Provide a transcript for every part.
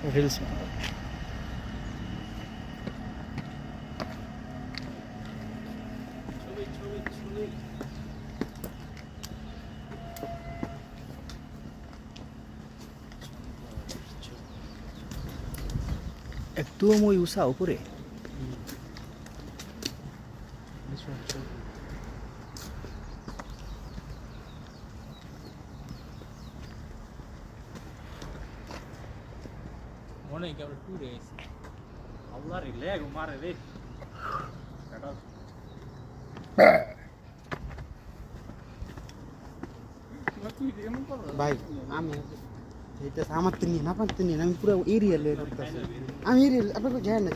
Reels একদম ওই উষা উপরে Morning, every 2 days. Allah relax, mare re. ভাই আমি এটা আমার তো নিয়ে না আপনার তো নিয়ে আমি পুরো এরিয়া লয়ে করতেছি আমি এরিয়া আপনাকে যায় না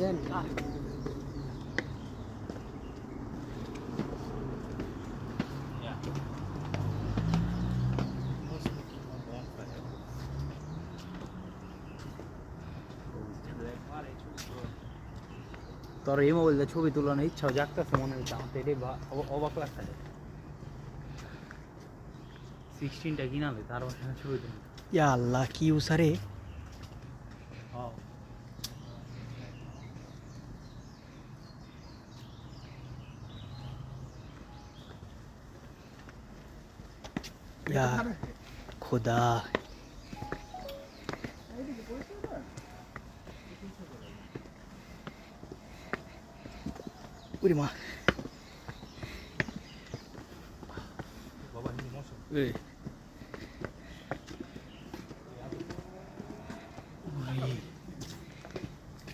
তোর এই মোবাইল দিয়ে ছবি তোলানোর ইচ্ছাও জাগতেছে মনে হচ্ছে আমার তো এটাই অবাক লাগতেছে 16টা কিনালে তার বাসায় ছবি তুলি ইয়া আল্লাহ কি উসারে ইয়া খোদা উরি মা এই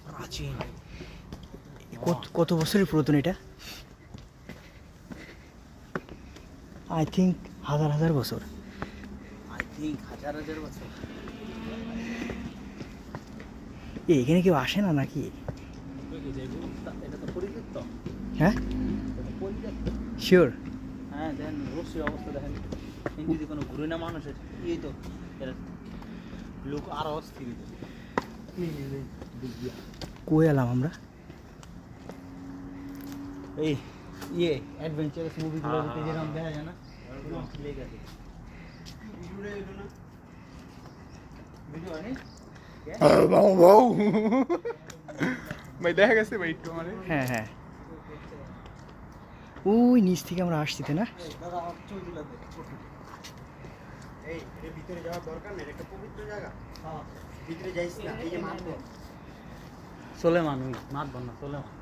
প্রাচীন কত বছরের পুরাতন এটা আই থিঙ্ক হাজার বছর হাজার বছর এখানে কেউ আসে না নাকি এটা তো পরিত্যক্ত হ্যাঁ পরিত্যক্ত শিওর হ্যাঁ দেখেন রসির অবস্থা দেখেন যদি কোনো ঘুরে না মানুষ আছে এই তো এরা লোক আরো অস্থির কই এলাম আমরা এই ইয়ে অ্যাডভেঞ্চারাস মুভিগুলো যেরকম দেখা যায় না লেগে আছে ভিডিও আনি ভাই দেখা গেছে ভাই একটু আমারে হ্যাঁ ওই নিচ থেকে আমরা আসছি তাই না এই এর ভিতরে যাওয়ার দরকার নেই এটা পবিত্র জায়গা হ্যাঁ ভিতরে যাইস না এই যে মারব সোলেমান ওই মাত বন্না সোলেমান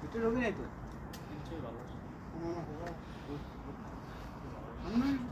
ভিতরে রবি নাই তো ভালো আমার